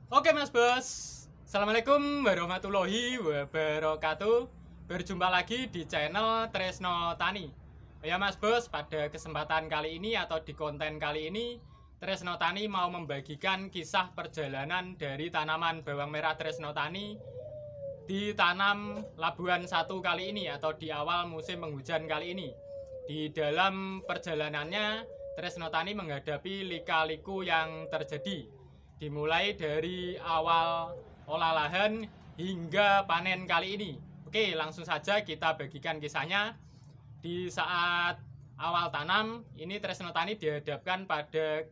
Oke Mas Bos, Assalamualaikum warahmatullahi wabarakatuh. Berjumpa lagi di channel Tresno Tani. Ya Mas Bos, pada kesempatan kali ini atau di konten kali ini Tresno Tani mau membagikan kisah perjalanan dari tanaman bawang merah Tresno Tani ditanam Labuan 1 kali ini atau di awal musim penghujan kali ini. Di dalam perjalanannya Tresno Tani menghadapi lika-liku yang terjadi, dimulai dari awal olah lahan hingga panen kali ini. Oke, langsung saja kita bagikan kisahnya. Di saat awal tanam ini Tresno Tani dihadapkan pada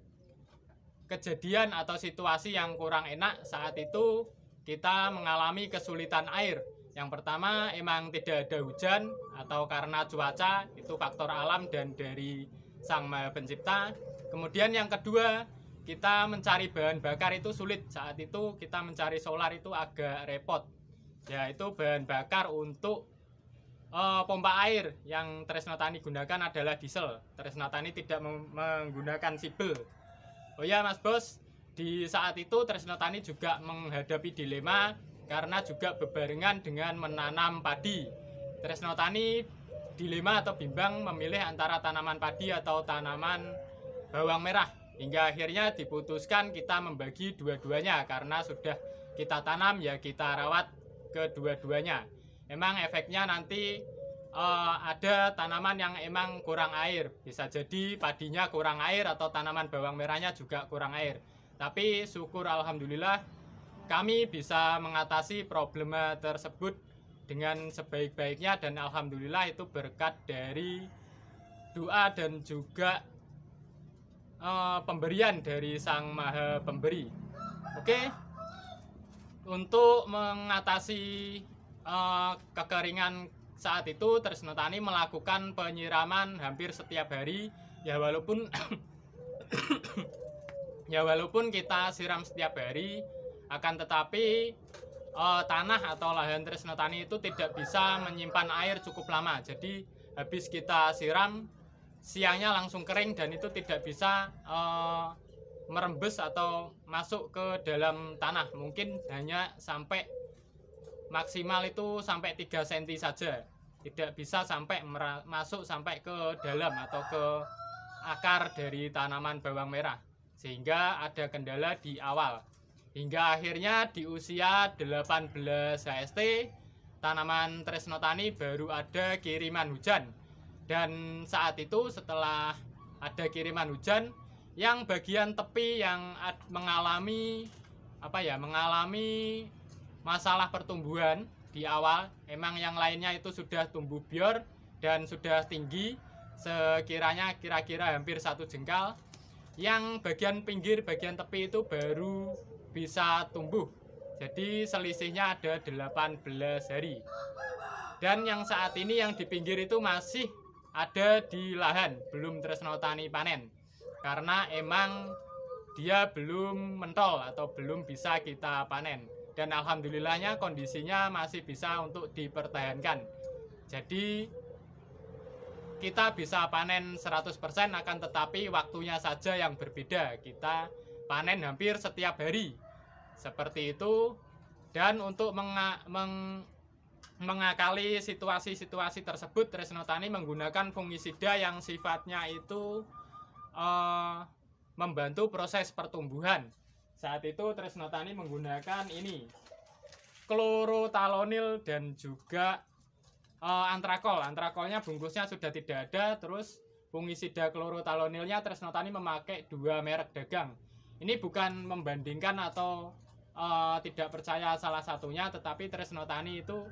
kejadian atau situasi yang kurang enak. Saat itu kita mengalami kesulitan air. Yang pertama, emang tidak ada hujan atau karena cuaca, itu faktor alam dan dari Sang Maha Pencipta. Kemudian yang kedua, kita mencari bahan bakar itu sulit. Saat itu kita mencari solar itu agak repot. Ya, itu bahan bakar untuk pompa air yang Tresno Tani gunakan adalah diesel. Tresno Tani tidak menggunakan sibel. Oh ya Mas Bos, di saat itu Tresno Tani juga menghadapi dilema karena juga bebarengan dengan menanam padi. Tresno Tani dilema atau bimbang memilih antara tanaman padi atau tanaman bawang merah. Hingga akhirnya diputuskan kita membagi dua-duanya karena sudah kita tanam ya kita rawat kedua-duanya. Emang efeknya nanti ada tanaman yang emang kurang air, bisa jadi padinya kurang air atau tanaman bawang merahnya juga kurang air. Tapi syukur alhamdulillah kami bisa mengatasi problema tersebut dengan sebaik-baiknya dan alhamdulillah itu berkat dari doa dan juga pemberian dari Sang Maha Pemberi. Oke, untuk mengatasi kekeringan saat itu Tresno Tani melakukan penyiraman hampir setiap hari. Ya walaupun kita siram setiap hari, akan tetapi tanah atau lahan Tresno Tani itu tidak bisa menyimpan air cukup lama. Jadi habis kita siram, siangnya langsung kering dan itu tidak bisa merembes atau masuk ke dalam tanah. Mungkin hanya sampai maksimal itu sampai 3 cm saja, tidak bisa sampai masuk sampai ke dalam atau ke akar dari tanaman bawang merah, sehingga ada kendala di awal. Hingga akhirnya di usia 18 HST tanaman Tresno Tani baru ada kiriman hujan. Dan saat itu setelah ada kiriman hujan, yang bagian tepi yang mengalami masalah pertumbuhan di awal, emang yang lainnya itu sudah tumbuh bior dan sudah tinggi, sekiranya kira-kira hampir 1 jengkal. Yang bagian pinggir, bagian tepi itu baru bisa tumbuh. Jadi selisihnya ada 18 hari. Dan yang saat ini yang di pinggir itu masih ada di lahan, belum Tresno Tani panen. Karena emang dia belum mentol atau belum bisa kita panen. Dan alhamdulillahnya kondisinya masih bisa untuk dipertahankan. Jadi kita bisa panen 100%, akan tetapi waktunya saja yang berbeda. Kita panen hampir setiap hari seperti itu. Dan untuk mengakali situasi-situasi tersebut, Tresno Tani menggunakan fungisida yang sifatnya itu membantu proses pertumbuhan. Saat itu Tresno Tani menggunakan ini klorotalonil dan juga antrakol. Antrakolnya bungkusnya sudah tidak ada. Terus fungisida klorotalonilnya Tresno Tani memakai 2 merek dagang. Ini bukan membandingkan atau tidak percaya salah satunya, tetapi Tresno Tani itu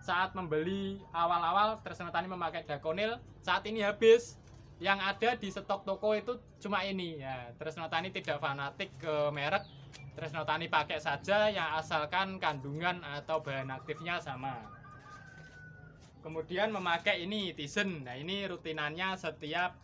saat membeli awal-awal Tresno Tani memakai Dakonil, saat ini habis. Yang ada di stok toko itu cuma ini ya. Tresno Tani tidak fanatik ke merek, Tresno Tani pakai saja yang asalkan kandungan atau bahan aktifnya sama. Kemudian memakai ini Tizen. Nah ini rutinannya setiap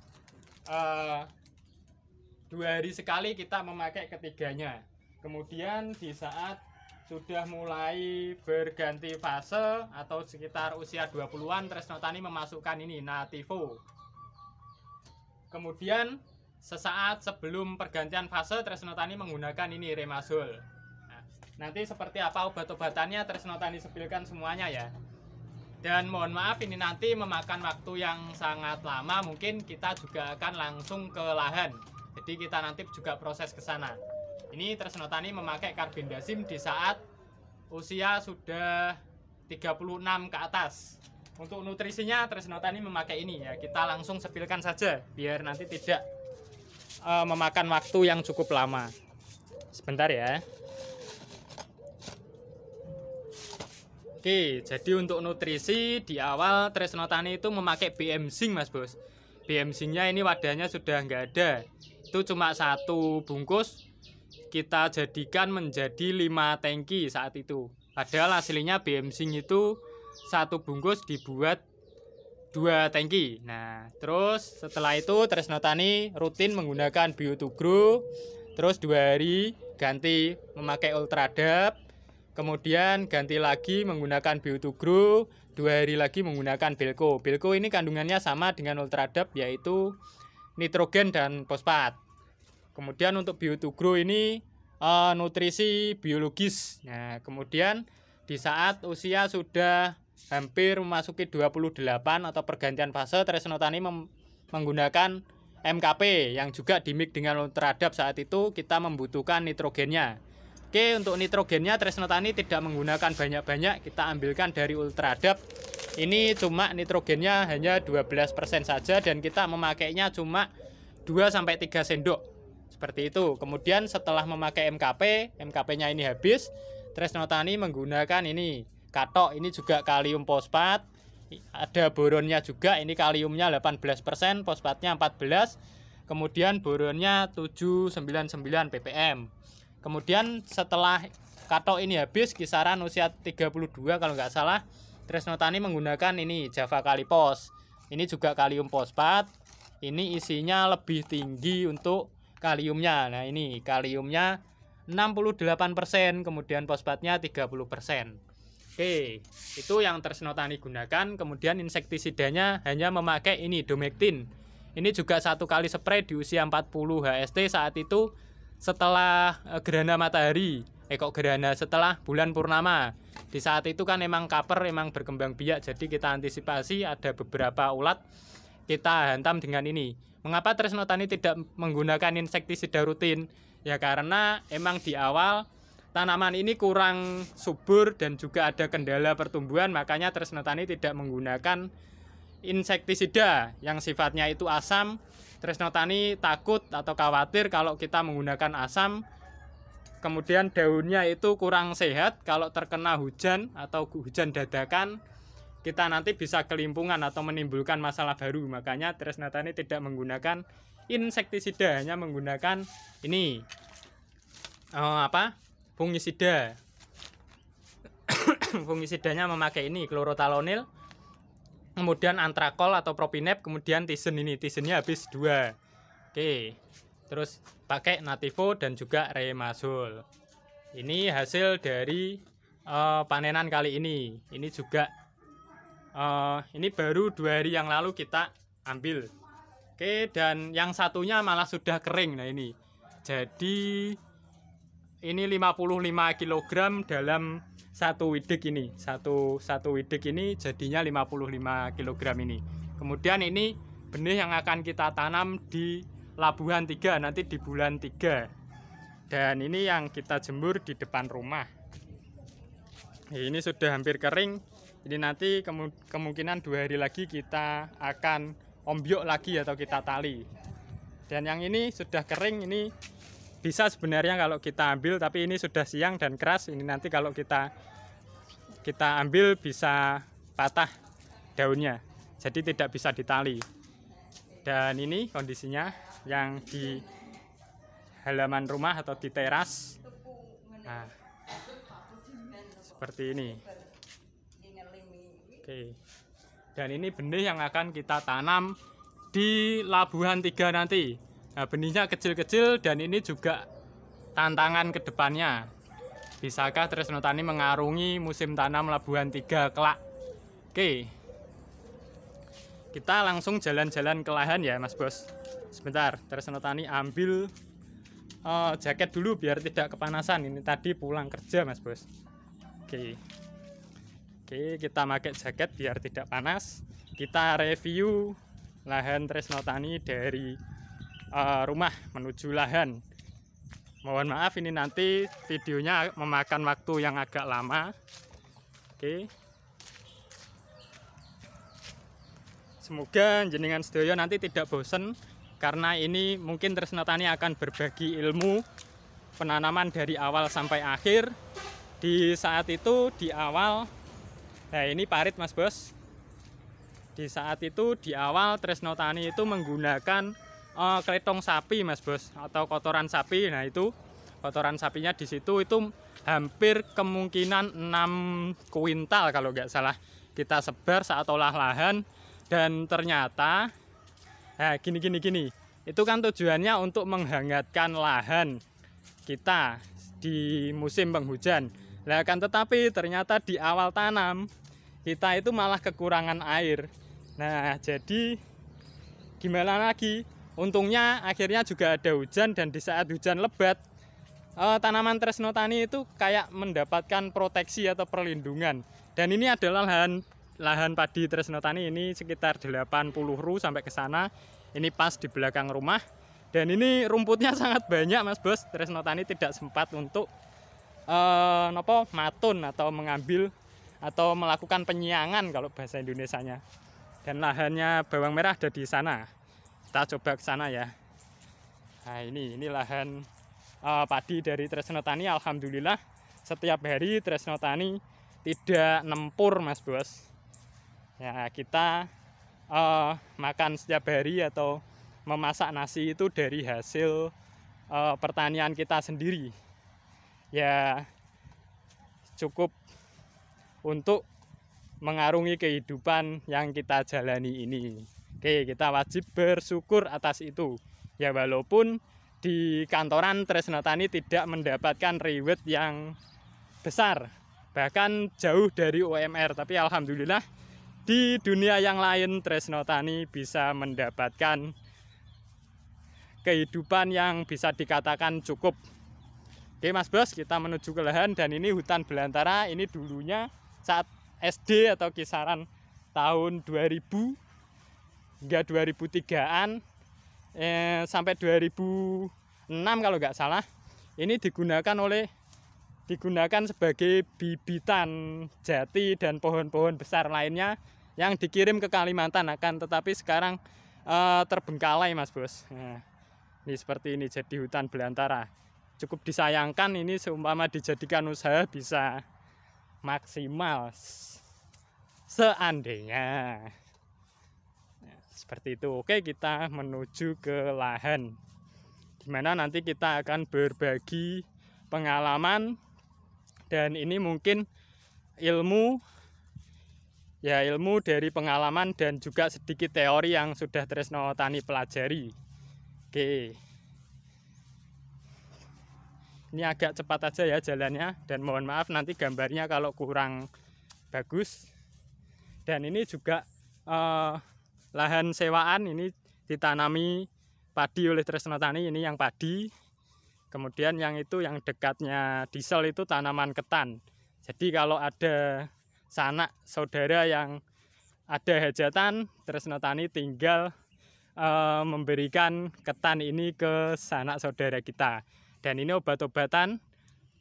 2 hari sekali kita memakai ketiganya. Kemudian di saat sudah mulai berganti fase atau sekitar usia 20-an, Tresno Tani memasukkan ini Nativo. Kemudian sesaat sebelum pergantian fase Tresno Tani menggunakan ini Remazol. Nah, nanti seperti apa obat-obatannya Tresno Tani sepilkan semuanya ya. Dan mohon maaf ini nanti memakan waktu yang sangat lama, mungkin kita juga akan langsung ke lahan. Jadi kita nanti juga proses ke sana. Ini Tresno Tani memakai karbendazim di saat usia sudah 36 ke atas. Untuk nutrisinya Tresno Tani memakai ini ya. Kita langsung sepilkan saja biar nanti tidak memakan waktu yang cukup lama. Sebentar ya. Oke, jadi untuk nutrisi di awal Tresno Tani itu memakai BM Zinc Mas Bos. BM Zinc-nya ini wadahnya sudah nggak ada. Itu cuma 1 bungkus. Kita jadikan menjadi 5 tangki saat itu. Padahal aslinya BM Zinc itu 1 bungkus dibuat 2 tangki. Nah, terus setelah itu Tresno Tani rutin menggunakan Bio2Grow. Terus 2 hari ganti memakai Ultradap. Kemudian ganti lagi menggunakan Bio2Grow, 2 hari lagi menggunakan Belco. Belco ini kandungannya sama dengan Ultradap, yaitu nitrogen dan fosfat. Kemudian untuk Bio2Grow ini nutrisi biologis. Nah, kemudian di saat usia sudah hampir memasuki 28 atau pergantian fase, Tresno Tani menggunakan MKP yang juga dimix dengan Ultradap. Saat itu kita membutuhkan nitrogennya. Oke, untuk nitrogennya Tresno Tani tidak menggunakan banyak-banyak, kita ambilkan dari Ultradap. Ini cuma nitrogennya hanya 12% saja dan kita memakainya cuma 2-3 sendok. Seperti itu. Kemudian setelah memakai MKP-nya ini habis, Tresno Tani menggunakan ini katok, ini juga kalium fosfat. Ada boronnya juga, ini kaliumnya 18%, fosfatnya 14%. Kemudian boronnya 799 ppm. Kemudian setelah katok ini habis, kisaran usia 32 kalau nggak salah, Tresno Tani menggunakan ini Java Kalipos. Ini juga kalium fosfat. Ini isinya lebih tinggi untuk kaliumnya. Nah, ini kaliumnya 68%, kemudian fosfatnya 30%. Oke, itu yang Tresno Tani gunakan. Kemudian insektisidanya hanya memakai ini Domectin. Ini juga 1 kali spray di usia 40 HST saat itu setelah gerhana matahari, setelah bulan purnama. Di saat itu kan emang kaper, emang berkembang biak, jadi kita antisipasi ada beberapa ulat, kita hantam dengan ini. Mengapa Tresno Tani tidak menggunakan insektisida rutin? Ya karena emang di awal tanaman ini kurang subur dan juga ada kendala pertumbuhan, makanya Tresno Tani tidak menggunakan insektisida yang sifatnya itu asam. Tresno Tani takut atau khawatir kalau kita menggunakan asam, kemudian daunnya itu kurang sehat. Kalau terkena hujan atau hujan dadakan, kita nanti bisa kelimpungan atau menimbulkan masalah baru. Makanya Tresno Tani tidak menggunakan insektisida, hanya menggunakan ini fungisida. Fungisidanya memakai ini klorotalonil, kemudian antrakol atau propinep, kemudian tisen. Ini tisennya habis 2. Oke, terus pakai Nativo dan juga Remazol. Ini hasil dari panenan kali ini. Ini juga ini baru 2 hari yang lalu kita ambil. Oke, dan yang satunya malah sudah kering. Nah, ini jadi ini 55 kg dalam 1 widik ini. Satu widik ini jadinya 55 kg ini. Kemudian ini benih yang akan kita tanam di Labuhan 3 nanti di bulan 3. Dan ini yang kita jemur di depan rumah. Ini sudah hampir kering. Ini nanti kemungkinan 2 hari lagi kita akan ombyok lagi atau kita tali. Dan yang ini sudah kering, ini bisa sebenarnya kalau kita ambil, tapi ini sudah siang dan keras. Ini nanti kalau kita ambil bisa patah daunnya, jadi tidak bisa ditali. Dan ini kondisinya yang di halaman rumah atau di teras. Nah, seperti ini. Oke. Dan ini benih yang akan kita tanam di Labuhan 3 nanti. Nah, benihnya kecil-kecil dan ini juga tantangan ke depannya. Bisakah Tresno Tani mengarungi musim tanam Labuhan 3 kelak? Oke. Kita langsung jalan-jalan ke lahan ya, Mas Bos. Sebentar, Tresno Tani ambil jaket dulu biar tidak kepanasan. Ini tadi pulang kerja Mas Bos. Oke, kita pakai jaket biar tidak panas. Kita review lahan Tresno Tani dari rumah menuju lahan. Mohon maaf ini nanti videonya memakan waktu yang agak lama. Oke. Semoga jenengan sedaya nanti tidak bosen, karena ini mungkin Tresno Tani akan berbagi ilmu penanaman dari awal sampai akhir. Di saat itu di awal, nah ini parit Mas Bos. Di saat itu di awal Tresno Tani itu menggunakan kletong sapi Mas Bos, atau kotoran sapi. Nah itu kotoran sapinya di situ itu hampir kemungkinan 6 kuintal kalau nggak salah kita sebar saat olah lahan. Dan ternyata nah gini itu kan tujuannya untuk menghangatkan lahan kita di musim penghujan. Nah kan tetapi ternyata di awal tanam kita itu malah kekurangan air. Nah jadi gimana lagi, untungnya akhirnya juga ada hujan, dan di saat hujan lebat tanaman Tresno Tani itu kayak mendapatkan proteksi atau perlindungan. Dan ini adalah lahan padi Tresno Tani, ini sekitar 80 ru sampai ke sana. Ini pas di belakang rumah, dan ini rumputnya sangat banyak Mas Bos. Tresno Tani tidak sempat untuk matun atau mengambil atau melakukan penyiangan kalau bahasa Indonesianya. Dan lahannya bawang merah ada di sana. Kita coba ke sana ya. Nah ini lahan padi dari Tresno Tani. Alhamdulillah setiap hari Tresno Tani tidak nempur Mas Bos. Ya kita makan setiap hari atau memasak nasi itu dari hasil pertanian kita sendiri. Ya cukup untuk mengarungi kehidupan yang kita jalani ini. Oke, kita wajib bersyukur atas itu. Ya walaupun di kantoran Tresno Tani tidak mendapatkan reward yang besar, bahkan jauh dari UMR, tapi alhamdulillah di dunia yang lain Tresno Tani bisa mendapatkan kehidupan yang bisa dikatakan cukup. Oke Mas Bos, kita menuju ke lahan, dan ini hutan belantara. Ini dulunya saat SD atau kisaran tahun 2000 hingga 2003-an sampai 2006 kalau nggak salah, ini digunakan sebagai bibitan jati dan pohon-pohon besar lainnya yang dikirim ke Kalimantan, tetapi sekarang terbengkalai Mas Bos. Nah, ini seperti ini jadi hutan belantara. Cukup disayangkan, ini seumpama dijadikan usaha bisa maksimal seandainya. Nah, seperti itu. Oke, kita menuju ke lahan, dimana nanti kita akan berbagi pengalaman, dan ini mungkin ilmu dari pengalaman dan juga sedikit teori yang sudah Tresno Tani pelajari. Oke, ini agak cepat aja ya jalannya, dan mohon maaf nanti gambarnya kalau kurang bagus. Dan ini juga lahan sewaan, ini ditanami padi oleh Tresno Tani. Ini yang padi, kemudian yang itu yang dekatnya diesel itu tanaman ketan. Jadi kalau ada sanak saudara yang ada hajatan, Tresno Tani tinggal memberikan ketan ini ke sanak saudara kita. Dan ini obat-obatan,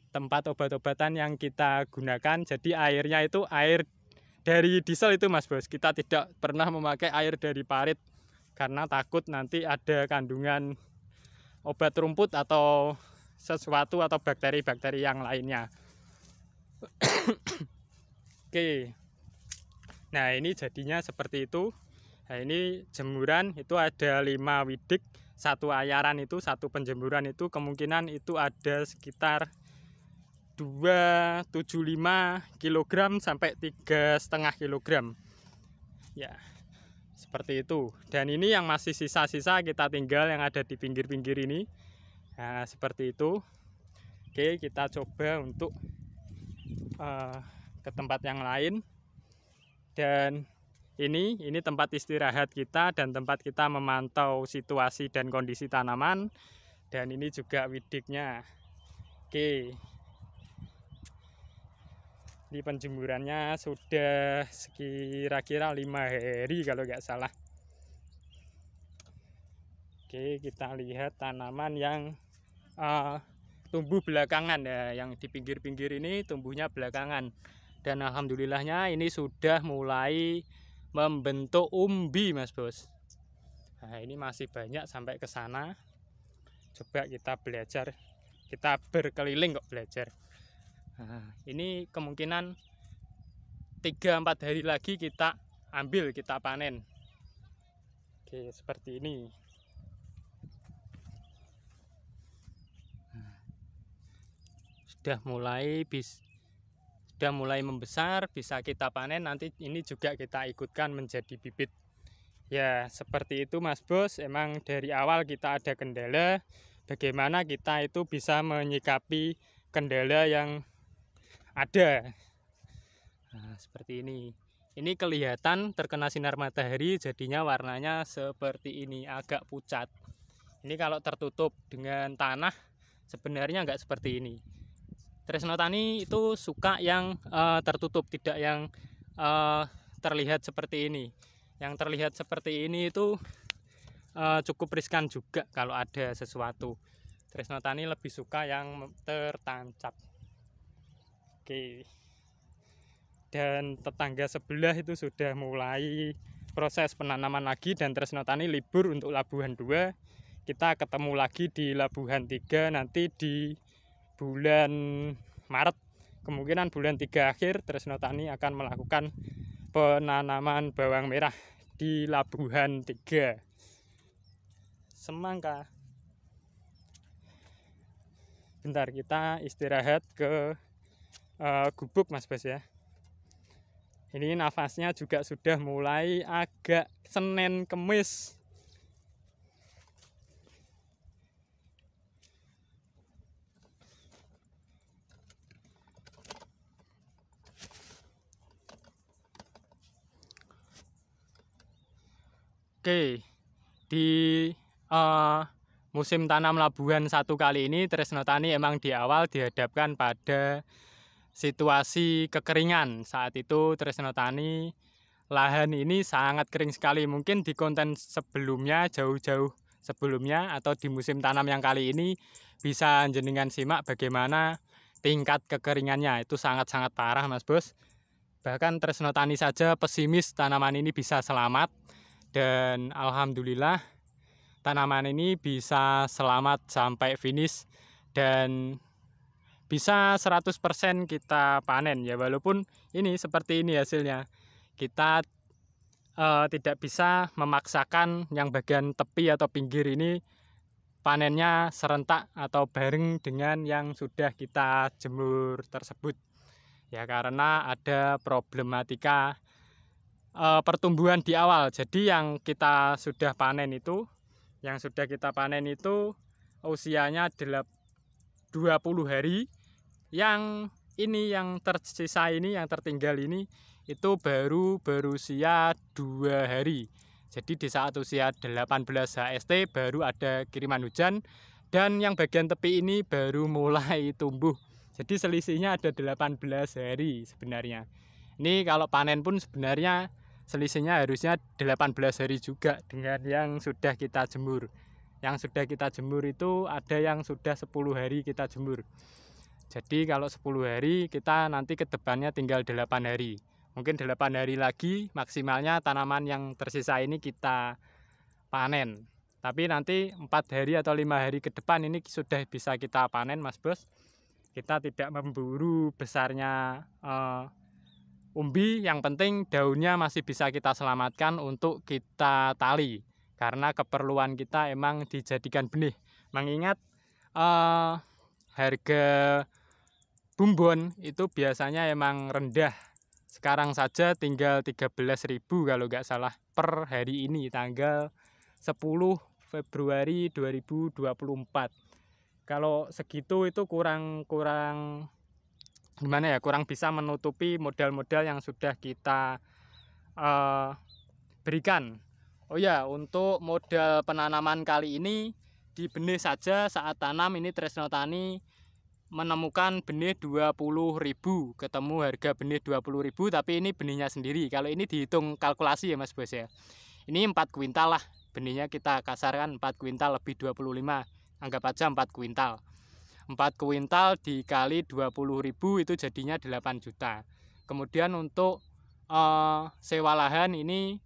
tempat obat-obatan yang kita gunakan. Jadi airnya itu air dari diesel itu Mas Bos. Kita tidak pernah memakai air dari parit karena takut nanti ada kandungan obat rumput atau sesuatu atau bakteri-bakteri yang lainnya. Oke. Nah, ini jadinya seperti itu. Nah, ini jemuran itu ada 5 widik, 1 ayaran itu, 1 penjemuran itu kemungkinan itu ada sekitar 275 kg sampai 3,5 kg. Ya, seperti itu. Dan ini yang masih sisa-sisa kita tinggal yang ada di pinggir-pinggir ini. Nah, seperti itu. Oke, kita coba untuk ke tempat yang lain. Dan ini tempat istirahat kita dan tempat kita memantau situasi dan kondisi tanaman. Dan ini juga widiknya. Oke. Ini penjemurannya sudah kira-kira 5 hari kalau nggak salah. Oke, kita lihat tanaman yang tumbuh belakangan ya. Yang di pinggir-pinggir ini tumbuhnya belakangan. Dan alhamdulillahnya ini sudah mulai membentuk umbi, Mas Bos. Nah, ini masih banyak sampai ke sana. Coba kita belajar. Kita berkeliling kok belajar. Nah, ini kemungkinan 3-4 hari lagi kita ambil, kita panen. Oke, seperti ini. Sudah mulai membesar, bisa kita panen. Nanti ini juga kita ikutkan menjadi bibit. Ya, seperti itu Mas Bos. Emang dari awal kita ada kendala. Bagaimana kita itu bisa menyikapi kendala yang ada. Nah, seperti ini. Ini kelihatan terkena sinar matahari, jadinya warnanya seperti ini, agak pucat. Ini kalau tertutup dengan tanah, sebenarnya nggak seperti ini. Tresno Tani itu suka yang tertutup, tidak yang terlihat seperti ini. Yang terlihat seperti ini itu cukup riskan juga kalau ada sesuatu. Tresno Tani lebih suka yang tertancap. Oke. Dan tetangga sebelah itu sudah mulai proses penanaman lagi, dan Tresno Tani libur untuk Labuhan 2. Kita ketemu lagi di Labuhan 3 nanti di bulan Maret. Kemungkinan bulan 3 akhir Tresno Tani akan melakukan penanaman bawang merah di Labuhan 3. Semangka. Bentar, kita istirahat ke gubuk Mas Bos ya. Ini nafasnya juga sudah mulai agak Senin Kemis. Oke, di musim tanam Labuhan 1 kali ini Tresno Tani emang di awal dihadapkan pada situasi kekeringan. Saat itu Tresno Tani lahan ini sangat kering sekali. Mungkin di konten sebelumnya, jauh-jauh sebelumnya, atau di musim tanam yang kali ini bisa jenengan simak bagaimana tingkat kekeringannya. Itu sangat-sangat parah Mas Bos. Bahkan Tresno Tani saja pesimis tanaman ini bisa selamat. Dan alhamdulillah tanaman ini bisa selamat sampai finish dan bisa 100% kita panen ya, walaupun ini seperti ini hasilnya. Kita tidak bisa memaksakan yang bagian tepi atau pinggir ini panennya serentak atau bareng dengan yang sudah kita jemur tersebut. Ya, karena ada problematika pertumbuhan di awal. Jadi yang kita sudah panen itu, usianya 20 hari. Yang ini yang tersisa ini, yang tertinggal ini itu baru berusia 2 hari. Jadi di saat usia 18 HST baru ada kiriman hujan, dan yang bagian tepi ini baru mulai tumbuh. Jadi selisihnya ada 18 hari sebenarnya. Ini kalau panen pun sebenarnya selisihnya harusnya 18 hari juga dengan yang sudah kita jemur. Yang sudah kita jemur itu ada yang sudah 10 hari kita jemur. Jadi kalau 10 hari kita nanti ke depannya tinggal 8 hari. Mungkin 8 hari lagi maksimalnya tanaman yang tersisa ini kita panen. Tapi nanti 4 hari atau 5 hari ke depan ini sudah bisa kita panen Mas Bos. Kita tidak memburu besarnya umbi, yang penting daunnya masih bisa kita selamatkan untuk kita tali. Karena keperluan kita emang dijadikan benih. Mengingat harga bumbon itu biasanya emang rendah. Sekarang saja tinggal 13.000 kalau nggak salah per hari ini, tanggal 10 Februari 2024. Kalau segitu itu kurang gimana ya, kurang bisa menutupi modal-modal yang sudah kita berikan. Oh ya, untuk modal penanaman kali ini di benih saja saat tanam ini Tresno Tani menemukan benih 20.000, ketemu harga benih 20.000, tapi ini benihnya sendiri. Kalau ini dihitung kalkulasi ya Mas Bos ya. Ini 4 kuintal lah benihnya, kita kasarkan 4 kuintal lebih 25, anggap aja 4 kuintal. 4 kuintal dikali 20.000 itu jadinya 8 juta. Kemudian untuk sewa lahan ini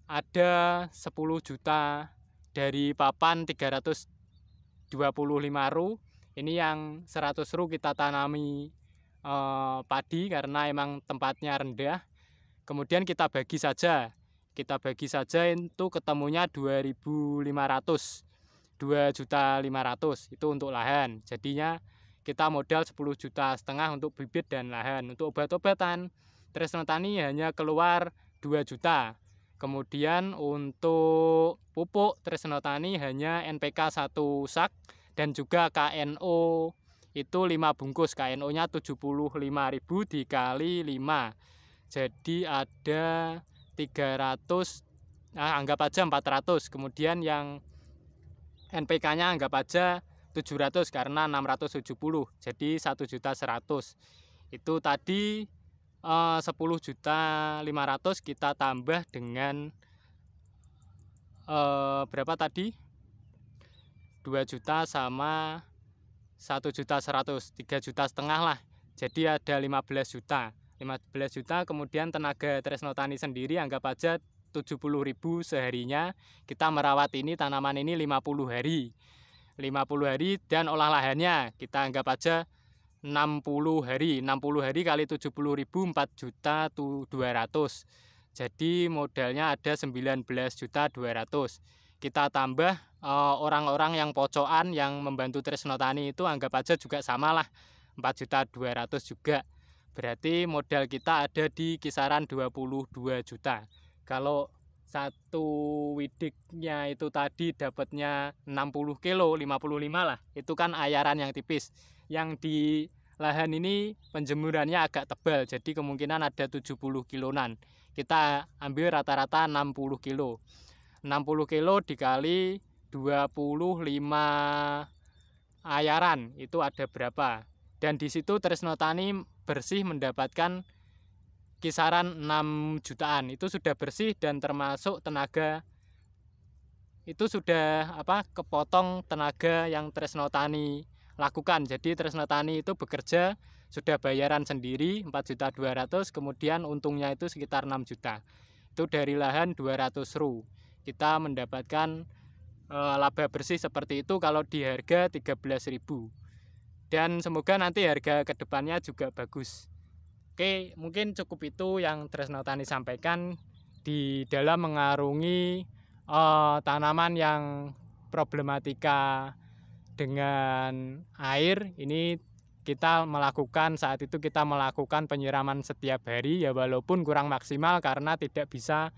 ada 10 juta dari papan 325 ru. Ini yang 100 ru kita tanami padi karena emang tempatnya rendah. Kemudian kita bagi saja itu ketemunya 2.500, 2.500.000 itu untuk lahan. Jadinya kita modal 10,5 juta untuk bibit dan lahan. Untuk obat-obatan Tresno Tani hanya keluar 2 juta. Kemudian untuk pupuk Tresno Tani hanya NPK 1 sak dan juga KNO itu 5 bungkus. KNO-nya 75.000 dikali 5. Jadi ada 300, anggap aja 400. Kemudian yang NPK-nya anggap aja 700 karena 670. Jadi 1.100.000. Itu tadi 10.500.000 kita tambah dengan berapa tadi? 2 juta sama 1.100.000, 3,5 juta lah. Jadi ada 15 juta. 15 juta, kemudian tenaga Tresno Tani sendiri anggap aja 70.000 seharinya. Kita merawat ini tanaman ini 50 hari. 50 hari dan olah lahannya kita anggap aja 60 hari. 60 hari kali 70.000 4.200.000. Jadi modalnya ada 19.200.000. Kita tambah orang-orang yang pocokan yang membantu Tresno Tani itu anggap aja juga samalah 4.200.000 juga. Berarti modal kita ada di kisaran 22 juta. Kalau satu widiknya itu tadi dapatnya 60 kilo, 55 lah. Itu kan ayaran yang tipis. Yang di lahan ini penjemurannya agak tebal, jadi kemungkinan ada 70 kilonan. Kita ambil rata-rata 60 kilo. 60 kilo dikali 25 ayaran, itu ada berapa? Dan di situ Tresno Tani bersih mendapatkan kisaran 6 jutaan. Itu sudah bersih dan termasuk tenaga, itu sudah kepotong tenaga yang Tresno Tani lakukan. Jadi Tresno Tani itu bekerja sudah bayaran sendiri 4.200.000, kemudian untungnya itu sekitar 6 juta. Itu dari lahan 200 ru. Kita mendapatkan laba bersih seperti itu kalau di harga 13.000. Dan semoga nanti harga kedepannya juga bagus. Oke, mungkin cukup itu yang Tresno Tani sampaikan di dalam mengarungi tanaman yang problematika dengan air. Ini kita melakukan, saat itu kita melakukan penyiraman setiap hari ya, walaupun kurang maksimal karena tidak bisa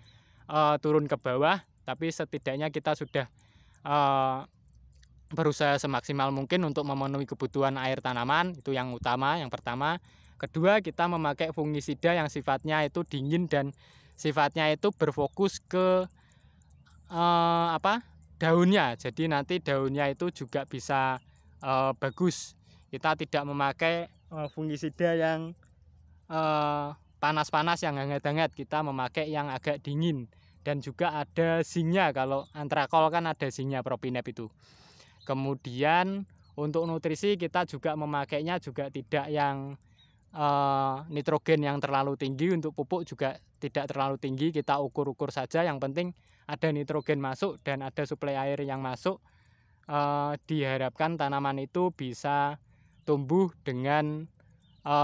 turun ke bawah, tapi setidaknya kita sudah berusaha semaksimal mungkin untuk memenuhi kebutuhan air tanaman. Itu yang utama, yang pertama. Kedua, kita memakai fungisida yang sifatnya itu dingin dan sifatnya itu berfokus ke daunnya. Jadi nanti daunnya itu juga bisa bagus. Kita tidak memakai fungisida yang panas-panas, yang hangat-hangat. Kita memakai yang agak dingin. Dan juga ada zinknya. Kalau antrakol kan ada zinknya, propinep itu. Kemudian untuk nutrisi kita juga memakainya juga tidak yang nitrogen yang terlalu tinggi. Untuk pupuk juga tidak terlalu tinggi, kita ukur-ukur saja. Yang penting ada nitrogen masuk dan ada suplai air yang masuk. Diharapkan tanaman itu bisa tumbuh dengan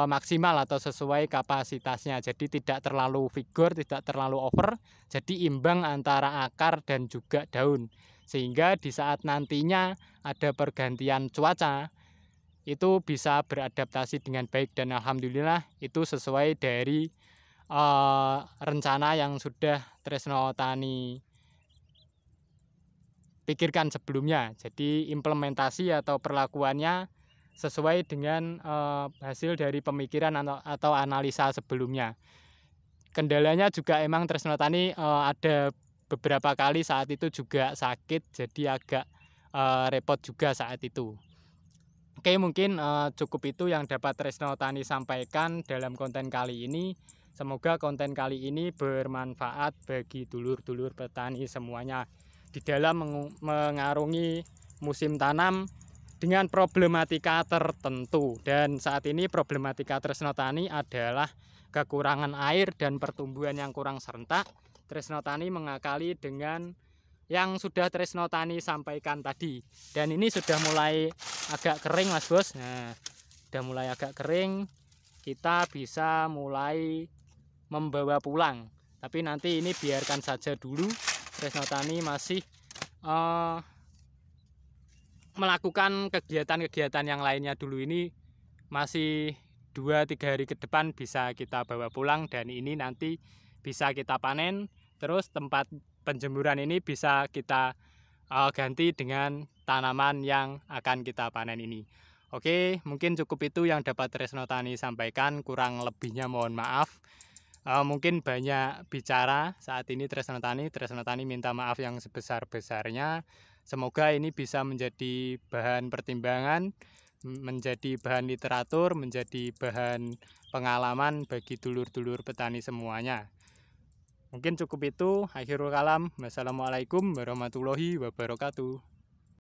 maksimal atau sesuai kapasitasnya. Jadi tidak terlalu vigor, tidak terlalu over. Jadi imbang antara akar dan juga daun. Sehingga di saat nantinya ada pergantian cuaca, itu bisa beradaptasi dengan baik. Dan alhamdulillah itu sesuai dari rencana yang sudah Tresno Tani pikirkan sebelumnya. Jadi implementasi atau perlakuannya sesuai dengan hasil dari pemikiran atau analisa sebelumnya. Kendalanya juga emang Tresno Tani ada beberapa kali saat itu juga sakit, jadi agak repot juga saat itu. Oke, mungkin cukup itu yang dapat Tresno Tani sampaikan dalam konten kali ini. Semoga konten kali ini bermanfaat bagi dulur-dulur petani semuanya di dalam mengarungi musim tanam dengan problematika tertentu. Dan saat ini problematika Tresno Tani adalah kekurangan air dan pertumbuhan yang kurang serentak. Tresno Tani mengakali dengan yang sudah Tresno Tani sampaikan tadi. Dan ini sudah mulai agak kering, Mas Bos. Nah, sudah mulai agak kering, kita bisa mulai membawa pulang. Tapi nanti ini biarkan saja dulu. Tresno Tani masih melakukan kegiatan-kegiatan yang lainnya dulu. Ini masih 2-3 hari ke depan bisa kita bawa pulang, dan ini nanti bisa kita panen. Terus tempat penjemuran ini bisa kita ganti dengan tanaman yang akan kita panen ini. Oke, mungkin cukup itu yang dapat Tresno Tani sampaikan. Kurang lebihnya mohon maaf. Mungkin banyak bicara saat ini Tresno Tani minta maaf yang sebesar-besarnya. Semoga ini bisa menjadi bahan pertimbangan, menjadi bahan literatur, menjadi bahan pengalaman bagi dulur-dulur petani semuanya. Mungkin cukup itu. Akhirul kalam. Wassalamualaikum warahmatullahi wabarakatuh.